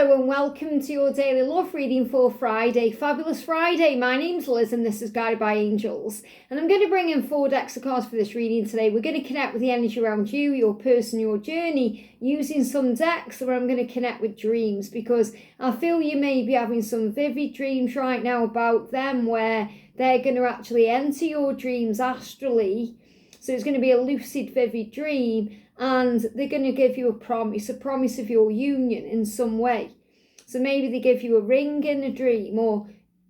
Hello and welcome to your daily love reading for Friday. Fabulous Friday. My name's Liz and this is Guided by Angels. And I'm going to bring in 4 decks of cards for this reading today. We're going to connect with the energy around you, your person, your journey, using some decks where I'm going to connect with dreams, because I feel you may be having some vivid dreams right now about them where they're going to actually enter your dreams astrally. So it's going to be a lucid, vivid dream. And they're going to give you a promise of your union in some way. So maybe they give you a ring in a dream, or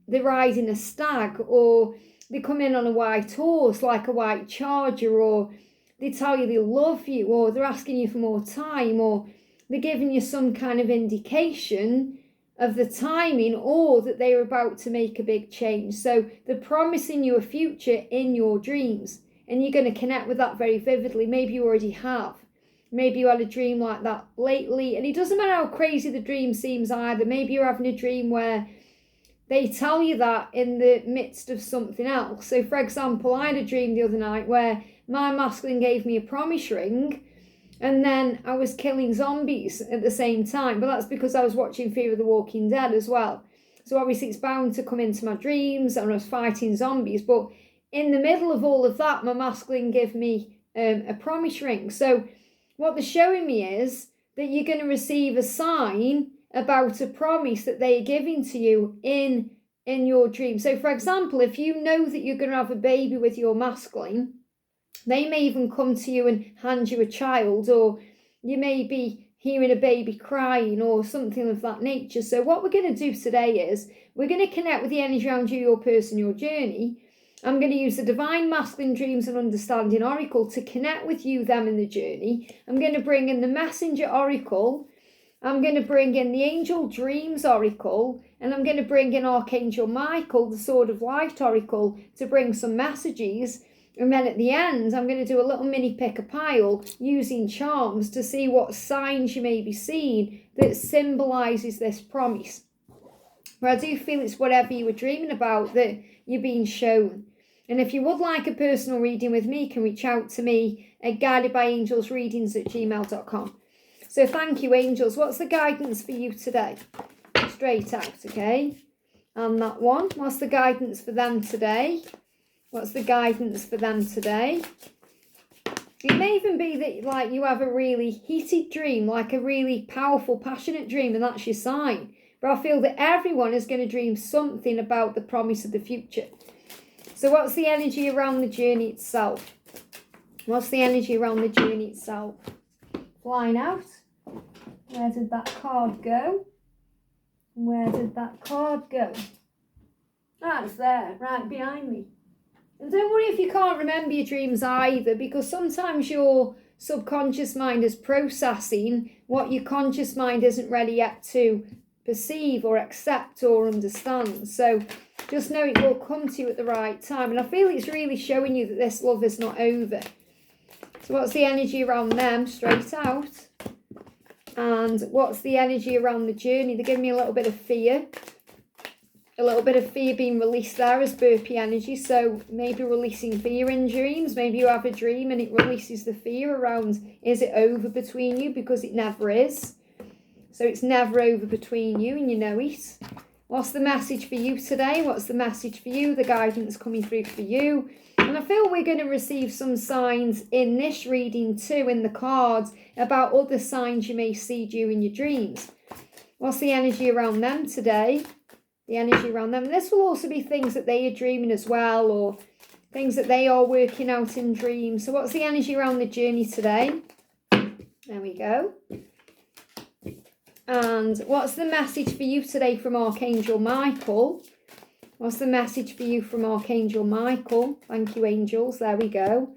they're riding a stag, or they come in on a white horse like a white charger, or they tell you they love you, or they're asking you for more time, or they're giving you some kind of indication of the timing, or that they're about to make a big change. So they're promising you a future in your dreams. And you're going to connect with that very vividly. Maybe you already have. Maybe you had a dream like that lately. And it doesn't matter how crazy the dream seems either. Maybe you're having a dream where they tell you that in the midst of something else. So, for example, I had a dream the other night where my masculine gave me a promise ring. And then I was killing zombies at the same time. But that's because I was watching Fear of the Walking Dead as well. So obviously it's bound to come into my dreams. And I was fighting zombies. But in the middle of all of that, my masculine gave me a promise ring. So what they're showing me is that you're going to receive a sign about a promise that they are giving to you in your dream. So, for example, if you know that you're going to have a baby with your masculine, they may even come to you and hand you a child, or you may be hearing a baby crying or something of that nature. So what we're going to do today is we're going to connect with the energy around you, your person, your journey. I'm going to use the Divine Masculine Dreams and Understanding Oracle to connect with you, them in the journey. I'm going to bring in the Messenger Oracle. I'm going to bring in the Angel Dreams Oracle. And I'm going to bring in Archangel Michael, the Sword of Light Oracle, to bring some messages. And then at the end, I'm going to do a little mini pick-a-pile using charms to see what signs you may be seeing that symbolises this promise. But I do feel it's whatever you were dreaming about that you're being shown. And if you would like a personal reading with me, you can reach out to me at guidedbyangelsreadings@gmail.com. So thank you, angels. What's the guidance for you today? Straight out, okay? And that one. What's the guidance for them today? What's the guidance for them today? It may even be that like you have a really heated dream, like a really powerful, passionate dream, and that's your sign. But I feel that everyone is going to dream something about the promise of the future. So what's the energy around the journey itself? What's the energy around the journey itself? Flying out. Where did that card go? Where did that card go? Ah, it's there, right behind me. And don't worry if you can't remember your dreams either, because sometimes your subconscious mind is processing what your conscious mind isn't ready yet to perceive or accept or understand. So just know it will come to you at the right time. And I feel it's really showing you that this love is not over. So what's the energy around them? Straight out. And what's the energy around the journey? They're giving me a little bit of fear. A little bit of fear being released there as burpee energy. So maybe releasing fear in dreams. Maybe you have a dream and it releases the fear around, is it over between you? Because it never is. So it's never over between you and you know it. What's the message for you today? What's the message for you? The guidance coming through for you. And I feel we're going to receive some signs in this reading too, in the cards, about other signs you may see during your dreams. What's the energy around them today? The energy around them. And this will also be things that they are dreaming as well, or things that they are working out in dreams. So what's the energy around the journey today? There we go. And what's the message for you today from Archangel Michael? What's the message for you from Archangel Michael? Thank you, angels. There we go.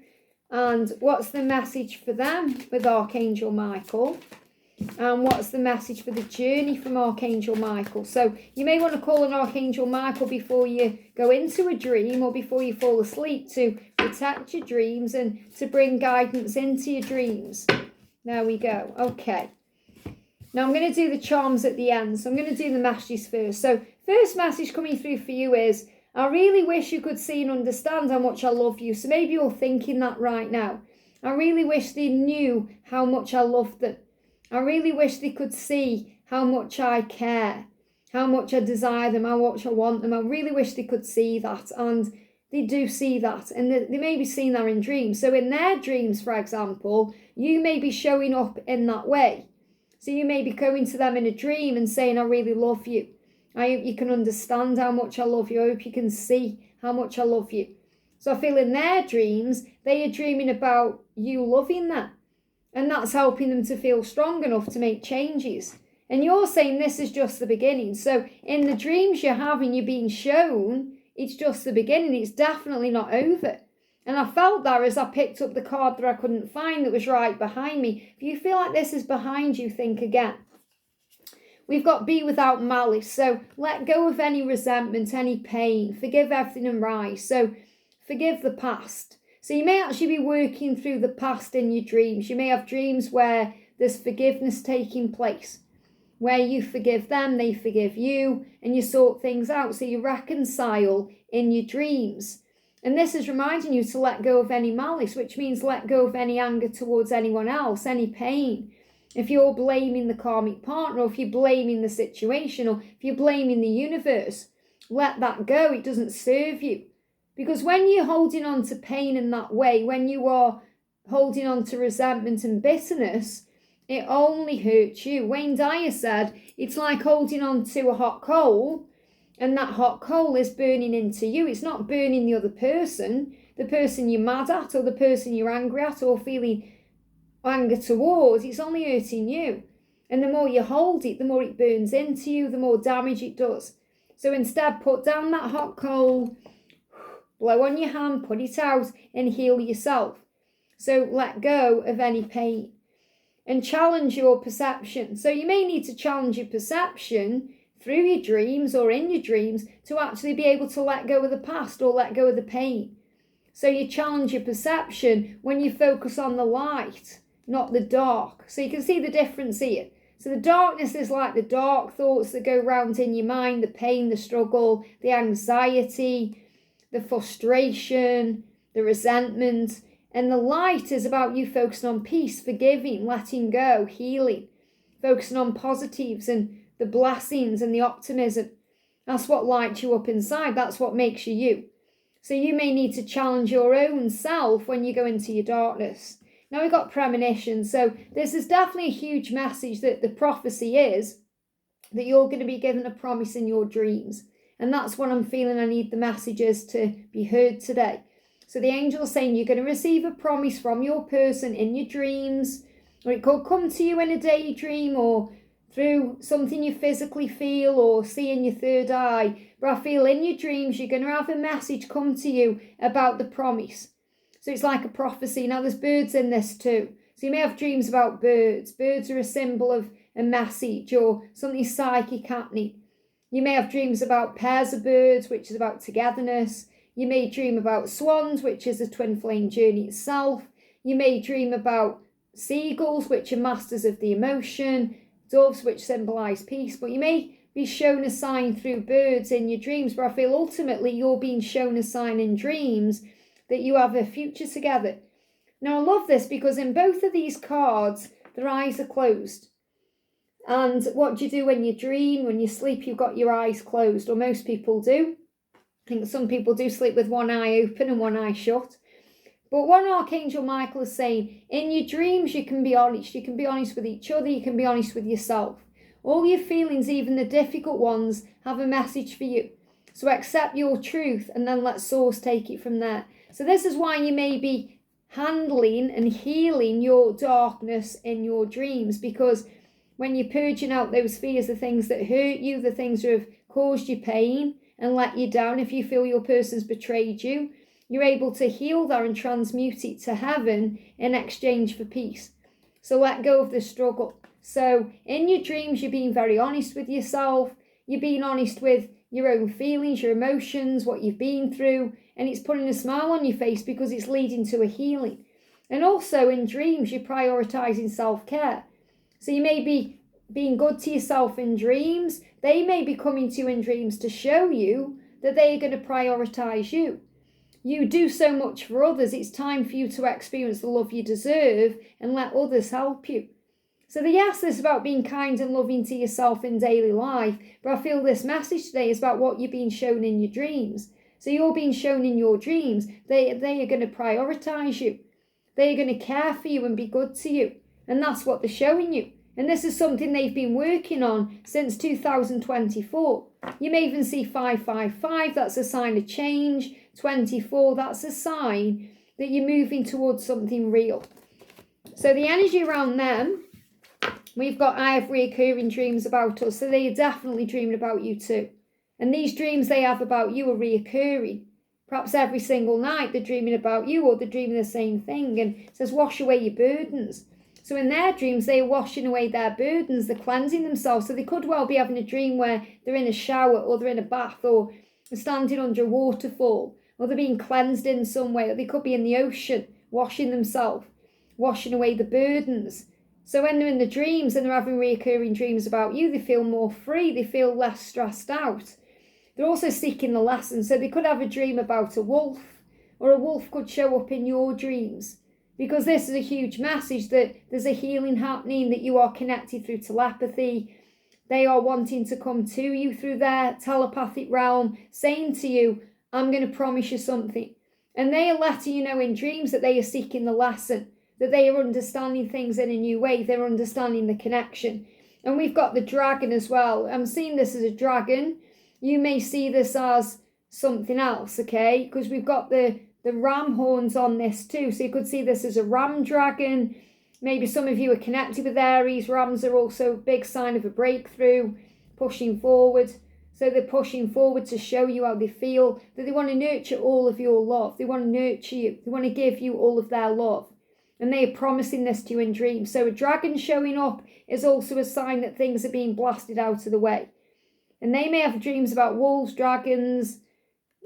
And what's the message for them with Archangel Michael? And what's the message for the journey from Archangel Michael? So you may want to call on Archangel Michael before you go into a dream or before you fall asleep to protect your dreams and to bring guidance into your dreams. There we go. Okay. Now I'm going to do the charms at the end. So I'm going to do the messages first. So first message coming through for you is, I really wish you could see and understand how much I love you. So maybe you're thinking that right now. I really wish they knew how much I loved them. I really wish they could see how much I care, how much I desire them, how much I want them. I really wish they could see that, and they do see that, and they may be seeing that in dreams. So in their dreams, for example, you may be showing up in that way. So you may be going to them in a dream and saying, I really love you. I hope you can understand how much I love you. I hope you can see how much I love you. So I feel in their dreams, they are dreaming about you loving them. And that's helping them to feel strong enough to make changes. And you're saying this is just the beginning. So in the dreams you're having, you're being shown, it's just the beginning. It's definitely not over. And I felt that as I picked up the card that I couldn't find that was right behind me. If you feel like this is behind you, think again. We've got be without malice. So let go of any resentment, any pain. Forgive everything and rise. So forgive the past. So you may actually be working through the past in your dreams. You may have dreams where there's forgiveness taking place, where you forgive them, they forgive you, and you sort things out. So you reconcile in your dreams. And this is reminding you to let go of any malice, which means let go of any anger towards anyone else, any pain. If you're blaming the karmic partner, or if you're blaming the situation, or if you're blaming the universe, let that go. It doesn't serve you. Because when you're holding on to pain in that way, when you are holding on to resentment and bitterness, it only hurts you. Wayne Dyer said, it's like holding on to a hot coal, and that hot coal is burning into you. It's not burning the other person, the person you're mad at, or the person you're angry at, or feeling anger towards. It's only hurting you. And the more you hold it, the more it burns into you, the more damage it does. So instead, put down that hot coal, blow on your hand, put it out, and heal yourself. So let go of any pain. And challenge your perception. So you may need to challenge your perception through your dreams or in your dreams to actually be able to let go of the past or let go of the pain. So you challenge your perception when you focus on the light, not the dark. So you can see the difference here. So the darkness is like the dark thoughts that go round in your mind, the pain, the struggle, the anxiety, the frustration, the resentment. And the light is about you focusing on peace, forgiving, letting go, healing, focusing on positives and the blessings and the optimism. That's what lights you up inside. That's what makes you you. So you may need to challenge your own self when you go into your darkness. Now we've got premonition. So this is definitely a huge message that the prophecy is that you're going to be given a promise in your dreams. And that's what I'm feeling I need the messages to be heard today. So the angel is saying you're going to receive a promise from your person in your dreams, or it could come to you in a daydream or through something you physically feel or see in your third eye. But I feel in your dreams you're going to have a message come to you about the promise. So it's like a prophecy. Now there's birds in this too. So you may have dreams about birds. Birds are a symbol of a message or something psychic happening. You may have dreams about pairs of birds, which is about togetherness. You may dream about swans, which is a twin flame journey itself. You may dream about seagulls, which are masters of the emotion, doves, which symbolise peace. But you may be shown a sign through birds in your dreams, but I feel ultimately you're being shown a sign in dreams that you have a future together. Now I love this because in both of these cards, their eyes are closed. And what do you do when you dream? When you sleep, you've got your eyes closed, or most people do. I think some people do sleep with one eye open and one eye shut. But what Archangel Michael is saying, in your dreams you can be honest. You can be honest with each other. You can be honest with yourself. All your feelings, even the difficult ones, have a message for you. So accept your truth and then let Source take it from there. So this is why you may be handling and healing your darkness in your dreams, because when you're purging out those fears, the things that hurt you, the things that have caused you pain and let you down, if you feel your person's betrayed you, you're able to heal that and transmute it to heaven in exchange for peace. So let go of the struggle. So in your dreams, you're being very honest with yourself. You're being honest with your own feelings, your emotions, what you've been through. And it's putting a smile on your face because it's leading to a healing. And also in dreams, you're prioritizing self-care. So you may be being good to yourself in dreams. They may be coming to you in dreams to show you that they are going to prioritize you. You do so much for others. It's time for you to experience the love you deserve and let others help you. So yes, this is about being kind and loving to yourself in daily life, but I feel this message today is about what you're being shown in your dreams. So you're being shown in your dreams, they are going to prioritise you. They are going to care for you and be good to you. And that's what they're showing you. And this is something they've been working on since 2024. You may even see 555, that's a sign of change. 24, that's a sign that you're moving towards something real. So the energy around them, we've got I have reoccurring dreams about us. So they are definitely dreaming about you too. And these dreams they have about you are reoccurring. Perhaps every single night they're dreaming about you, or they're dreaming the same thing. And it says, wash away your burdens. So in their dreams, they are washing away their burdens. They're cleansing themselves. So they could well be having a dream where they're in a shower, or they're in a bath, or they're standing under a waterfall, or they're being cleansed in some way. Or they could be in the ocean, washing themselves, washing away the burdens. So when they're in the dreams and they're having reoccurring dreams about you, they feel more free. They feel less stressed out. They're also seeking the lesson. So they could have a dream about a wolf, or a wolf could show up in your dreams. Because this is a huge message that there's a healing happening, that you are connected through telepathy. They are wanting to come to you through their telepathic realm, saying to you, I'm going to promise you something. And they are letting you know in dreams that they are seeking the lesson, that they are understanding things in a new way. They're understanding the connection. And we've got the dragon as well. I'm seeing this as a dragon. You may see this as something else, okay? Because we've got the ram horns on this too. So you could see this as a ram dragon. Maybe some of you are connected with Aries. Rams are also a big sign of a breakthrough, pushing forward. So they're pushing forward to show you how they feel, that they want to nurture all of your love. They want to nurture you. They want to give you all of their love. And they are promising this to you in dreams. So a dragon showing up is also a sign that things are being blasted out of the way. And they may have dreams about wolves, dragons.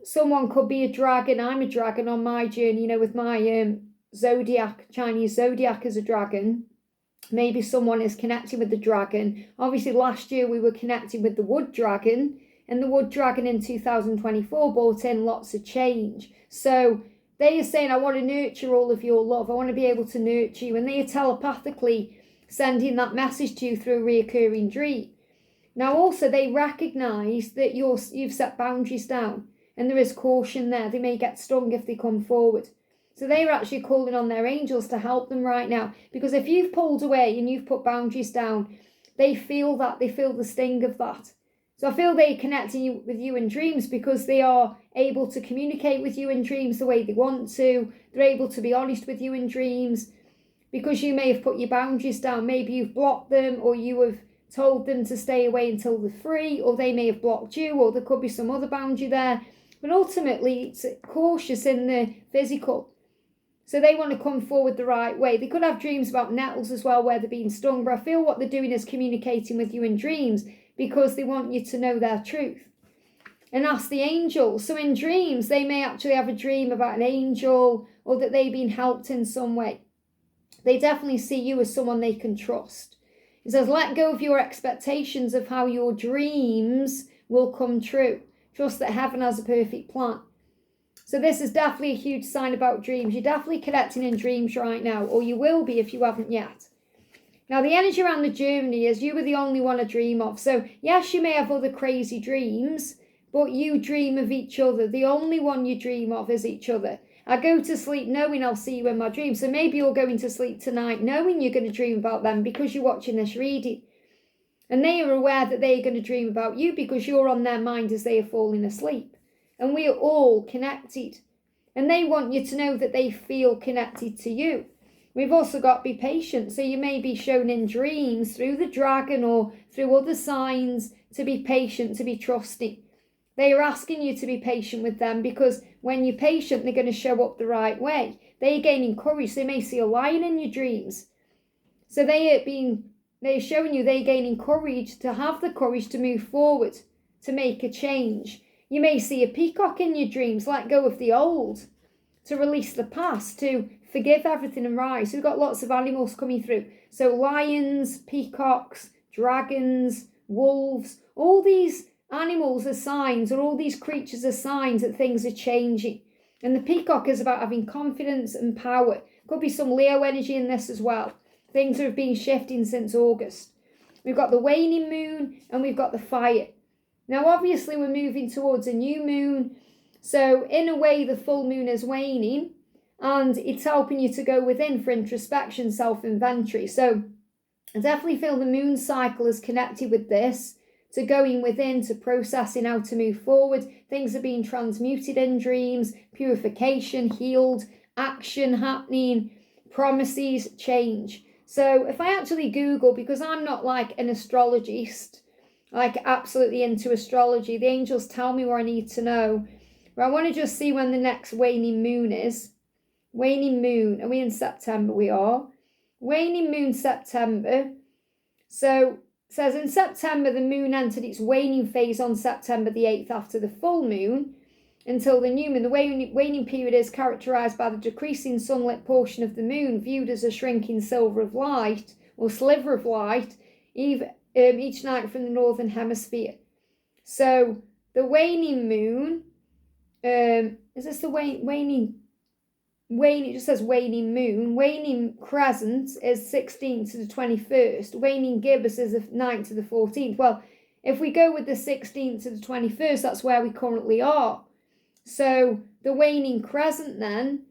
Someone could be a dragon. I'm a dragon on my journey, with my zodiac, Chinese zodiac as a dragon. Maybe someone is connecting with the dragon. Obviously, last year we were connecting with the wood dragon. And the wood dragon in 2024 brought in lots of change. So they are saying, I want to nurture all of your love. I want to be able to nurture you. And they are telepathically sending that message to you through a reoccurring dream. Now, also, they recognise that you've set boundaries down. And there is caution there. They may get stung if they come forward. So they are actually calling on their angels to help them right now. Because if you've pulled away and you've put boundaries down, they feel that. They feel the sting of that. So I feel they're connecting with you in dreams because they are able to communicate with you in dreams the way they want to. They're able to be honest with you in dreams. Because you may have put your boundaries down. Maybe you've blocked them, or you have told them to stay away until they're free. Or they may have blocked you, or there could be some other boundary there. But ultimately, it's cautious in the physical. So they want to come forward the right way. They could have dreams about nettles as well, where they're being stung. But I feel what they're doing is communicating with you in dreams because they want you to know their truth. And ask the angels. So in dreams, they may actually have a dream about an angel, or that they've been helped in some way. They definitely see you as someone they can trust. It says, let go of your expectations of how your dreams will come true. Trust that heaven has a perfect plan. So this is definitely a huge sign about dreams. You're definitely connecting in dreams right now, or you will be if you haven't yet. Now, the energy around the journey is you were the only one to dream of. So yes, you may have other crazy dreams, but you dream of each other. The only one you dream of is each other. I go to sleep knowing I'll see you in my dreams. So maybe you're going to sleep tonight knowing you're going to dream about them because you're watching this reading. And they are aware that they are going to dream about you because you're on their mind as they are falling asleep. And we are all connected. And they want you to know that they feel connected to you. We've also got be patient. So you may be shown in dreams through the dragon or through other signs to be patient, to be trusting. They are asking you to be patient with them because when you're patient, they're going to show up the right way. They are gaining courage. They may see a lion in your dreams. So they're showing you they're gaining courage, to have the courage to move forward, to make a change. You may see a peacock in your dreams, let go of the old, to release the past, to forgive everything and rise. So we've got lots of animals coming through. So lions, peacocks, dragons, wolves, all these animals are signs, or all these creatures are signs that things are changing. And the peacock is about having confidence and power. Could be some Leo energy in this as well. Things have been shifting since August. We've got the waning moon and we've got the fire. Now, obviously, we're moving towards a new moon. So, in a way, the full moon is waning and it's helping you to go within for introspection, self-inventory. So, I definitely feel the moon cycle is connected with this, to going within, to processing how to move forward. Things are being transmuted in dreams, purification, healed, action happening, promises, change. So if I actually Google, because I'm not like an astrologist, like absolutely into astrology, the angels tell me what I need to know. But I want to just see when the next waning moon is. Waning moon, are we in September? We are. Waning moon, September. So it says in September, the moon entered its waning phase on September the 8th after the full moon until the new moon. The waning period is characterised by the decreasing sunlit portion of the moon, viewed as a shrinking silver of light or sliver of light each night from the northern hemisphere. So the waning moon, is this the waning? It just says waning moon. Waning crescent is 16th to the 21st. Waning gibbous is the 9th to the 14th. Well, if we go with the 16th to the 21st, that's where we currently are. So the waning crescent then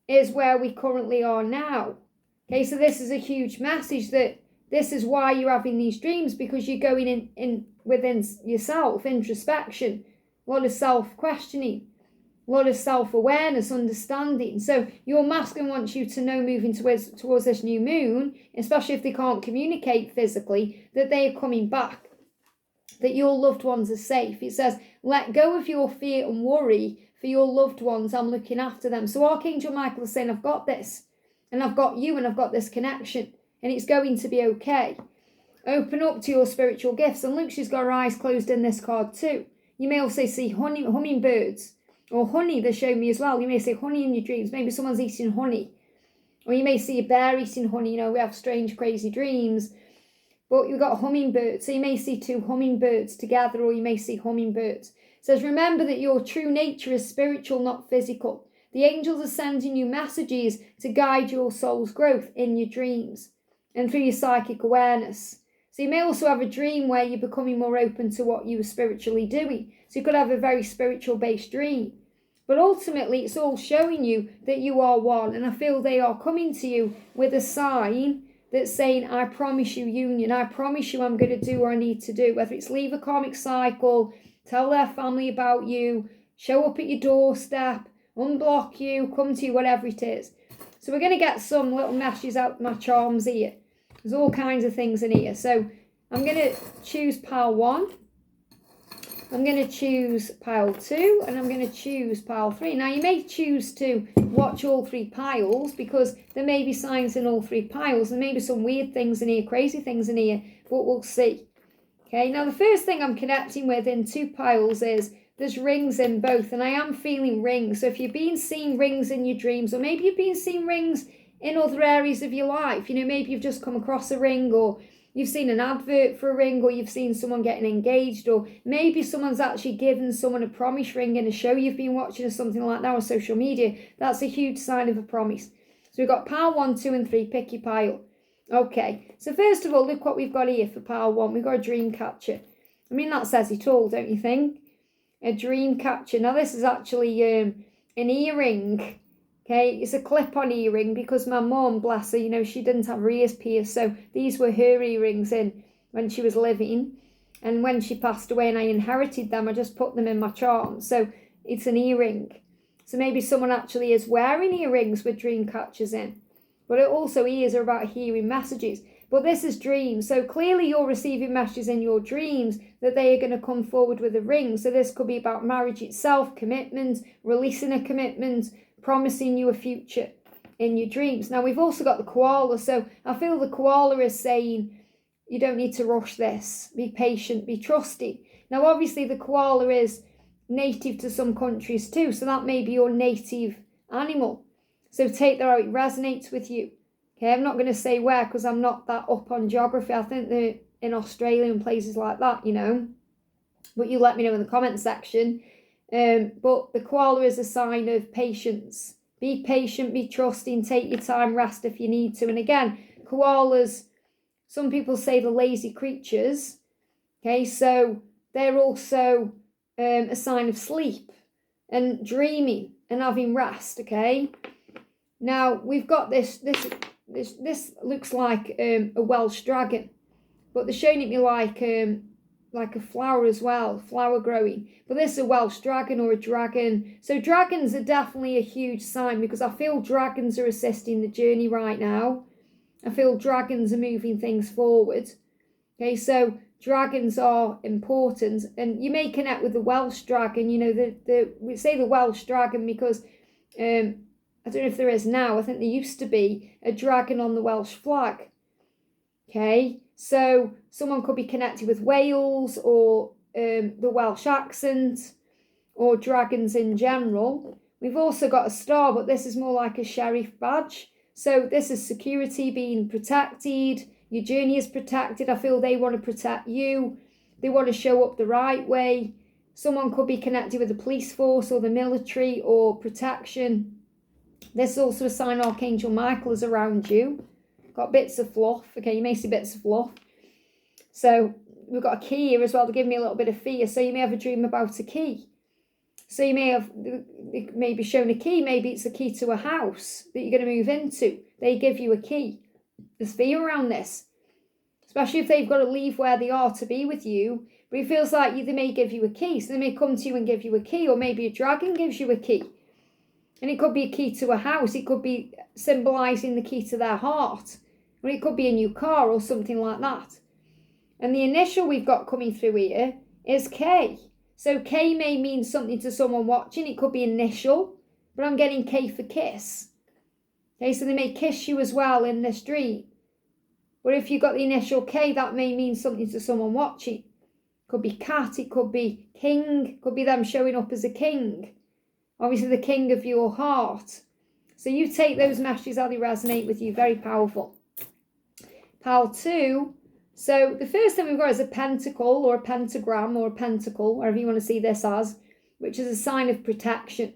is where we currently are now. Okay, so this is a huge message that this is why you're having these dreams, because you're going in within yourself, introspection, a lot of self-questioning, a lot of self-awareness, understanding. So your masculine wants you to know, moving towards this new moon, especially if they can't communicate physically, that they are coming back, that your loved ones are safe. It says, let go of your fear and worry for your loved ones. I'm looking after them. So Archangel Michael is saying, I've got this, and I've got you, and I've got this connection, and it's going to be okay. Open up to your spiritual gifts. And look, she's got her eyes closed in this card too. You may also see hummingbirds or honey. They show me as well. You may see honey in your dreams. Maybe someone's eating honey. Or you may see a bear eating honey. You know, we have strange, crazy dreams. But you've got hummingbirds. So you may see two hummingbirds together, or you may see hummingbirds. It says, remember that your true nature is spiritual, not physical. The angels are sending you messages to guide your soul's growth in your dreams and through your psychic awareness. So you may also have a dream where you're becoming more open to what you were spiritually doing. So you could have a very spiritual based dream. But ultimately, it's all showing you that you are one. And I feel they are coming to you with a sign that's saying, I promise you union. I promise you I'm going to do what I need to do. Whether it's leave a karmic cycle, tell their family about you, show up at your doorstep, unblock you, come to you, whatever it is. So we're going to get some little messages out of my charms here. There's all kinds of things in here. So I'm going to choose pile 1. I'm going to choose pile 2. And I'm going to choose pile 3. Now, you may choose to watch all 3 piles, because there may be signs in all 3 piles. There may be some weird things in here, crazy things in here, but we'll see. Okay, now the first thing I'm connecting with in 2 piles is there's rings in both. And I am feeling rings. So if you've been seeing rings in your dreams, or maybe you've been seeing rings in other areas of your life, you know, maybe you've just come across a ring, or you've seen an advert for a ring, or you've seen someone getting engaged, or maybe someone's actually given someone a promise ring in a show you've been watching or something like that on social media. That's a huge sign of a promise. So we've got pile 1, 2 and 3. Pick your pile. Okay, so first of all, look what we've got here for pile 1. We've got a dream catcher. I mean, that says it all, don't you think? A dream catcher. Now, this is actually an earring. Okay, it's a clip-on earring, because my mum, bless her, you know, she didn't have her ears pierced, so these were her earrings in when she was living, and when she passed away and I inherited them, I just put them in my charm. So it's an earring. So maybe someone actually is wearing earrings with dream catchers in, but it also, ears are about hearing messages. But this is dreams, so clearly you're receiving messages in your dreams that they are going to come forward with a ring. So this could be about marriage itself, commitment, releasing a commitment, promising you a future in your dreams. Now, we've also got the koala. So I feel the koala is saying, you don't need to rush this. Be patient, be trusting. Now, obviously, the koala is native to some countries too. So that may be your native animal. So take that how it resonates with you. Okay, I'm not going to say where, because I'm not that up on geography. I think they're in Australia and places like that, you know. But you let me know in the comment section. But the koala is a sign of patience. Be patient, be trusting, take your time, rest if you need to. And again, koalas, some people say the lazy creatures. Okay, so they're also a sign of sleep and dreaming and having rest. Okay, now we've got this looks like a Welsh dragon, but they're showing it me like a flower as well, flower growing. But this is a Welsh dragon or a dragon. So dragons are definitely a huge sign, because I feel dragons are assisting the journey right now. I feel dragons are moving things forward. Okay, so dragons are important, and you may connect with the Welsh dragon. You know, we say the Welsh dragon because I don't know if there is now. I think there used to be a dragon on the Welsh flag. Okay, so someone could be connected with Wales or the Welsh accent or dragons in general. We've also got a star, but this is more like a sheriff badge. So this is security, being protected. Your journey is protected. I feel they want to protect you. They want to show up the right way. Someone could be connected with the police force or the military or protection. This is also a sign Archangel Michael is around you. Got bits of fluff. Okay, you may see bits of fluff. So we've got a key here as well to give me a little bit of fear. So you may have a dream about a key. So you may have maybe shown a key. Maybe it's a key to a house that you're going to move into. They give you a key. There's fear around this, especially if they've got to leave where they are to be with you. But it feels like they may give you a key. So they may come to you and give you a key, or maybe a dragon gives you a key. And it could be a key to a house. It could be symbolising the key to their heart. Or it could be a new car or something like that. And the initial we've got coming through here is K. So K may mean something to someone watching. It could be initial, but I'm getting K for kiss. Okay, so they may kiss you as well in this dream. But if you've got the initial K, that may mean something to someone watching. It could be cat, it could be king, it could be them showing up as a king. Obviously the king of your heart. So you take those messages how they resonate with you. Very powerful. Pile 2. So the first thing we've got is a pentacle or a pentagram or a pentacle, whatever you want to see this as, which is a sign of protection.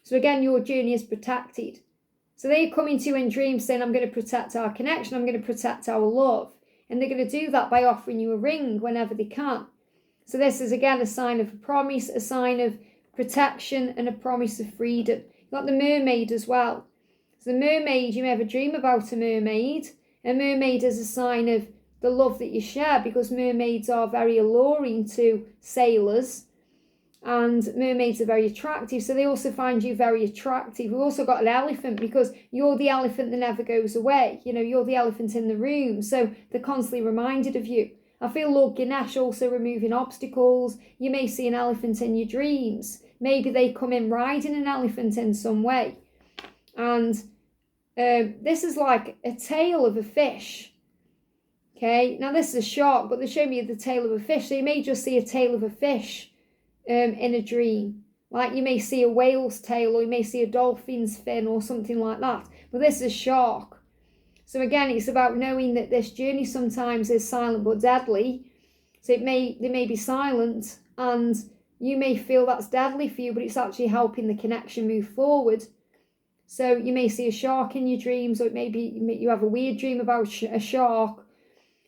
So again, your journey is protected. So they're coming to you in dreams saying, I'm going to protect our connection, I'm going to protect our love. And they're going to do that by offering you a ring whenever they can. So this is again a sign of a promise, a sign of protection and a promise of freedom. You've got the mermaid as well. So the mermaid, you may have a dream about a mermaid. A mermaid is a sign of the love that you share, because mermaids are very alluring to sailors and mermaids are very attractive, so they also find you very attractive. We've also got an elephant, because you're the elephant that never goes away. You know, you're the elephant in the room, so they're constantly reminded of you. I feel Lord Ganesh also removing obstacles. You may see an elephant in your dreams. Maybe they come in riding an elephant in some way. And this is like a tail of a fish. Okay, now this is a shark, but they show me the tail of a fish. So you may just see a tail of a fish in a dream. Like you may see a whale's tail, or you may see a dolphin's fin or something like that. But this is a shark. So again, it's about knowing that this journey sometimes is silent but deadly. So they may be silent, and you may feel that's deadly for you, but it's actually helping the connection move forward. So you may see a shark in your dreams, or it may be you have a weird dream about a shark.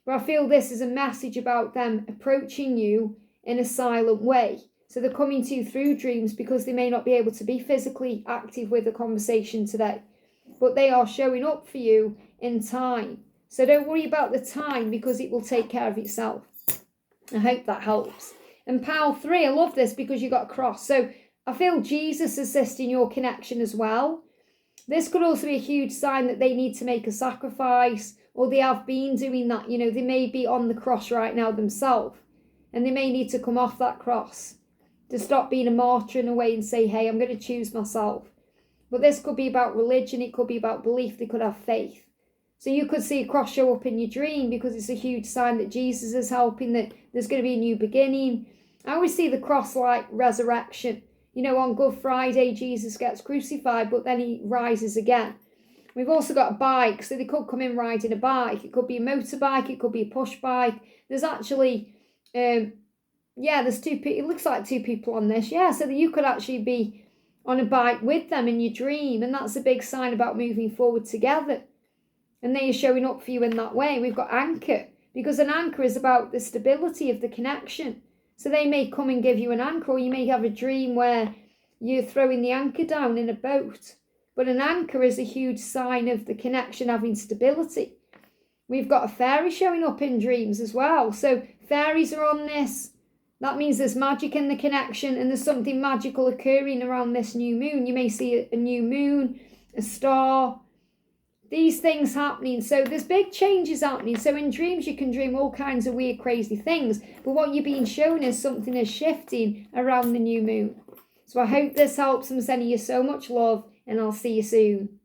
But I feel this is a message about them approaching you in a silent way. So they're coming to you through dreams, because they may not be able to be physically active with the conversation today. But they are showing up for you in time. So don't worry about the time, because it will take care of itself. I hope that helps. And pile 3, I love this because you got a cross. So I feel Jesus assisting your connection as well. This could also be a huge sign that they need to make a sacrifice, or they have been doing that. You know, they may be on the cross right now themselves, and they may need to come off that cross to stop being a martyr in a way and say, hey, I'm going to choose myself. But this could be about religion. It could be about belief. They could have faith. So you could see a cross show up in your dream, because it's a huge sign that Jesus is helping, that there's going to be a new beginning. I always see the cross like resurrection. You know, on Good Friday, Jesus gets crucified, but then he rises again. We've also got a bike, so they could come in riding a bike. It could be a motorbike, it could be a push bike. There's actually, there's 2 people. It looks like 2 people on this. Yeah, so that you could actually be on a bike with them in your dream, and that's a big sign about moving forward together. and they are showing up for you in that way. We've got anchor, because an anchor is about the stability of the connection. So they may come and give you an anchor, or you may have a dream where you're throwing the anchor down in a boat. But an anchor is a huge sign of the connection having stability. We've got a fairy showing up in dreams as well. So fairies are on this. That means there's magic in the connection, and there's something magical occurring around this new moon. You may see a new moon, a star, these things happening. So there's big changes happening. So in dreams, you can dream all kinds of weird, crazy things. But what you're being shown is something is shifting around the new moon. So I hope this helps. I'm sending you so much love, and I'll see you soon.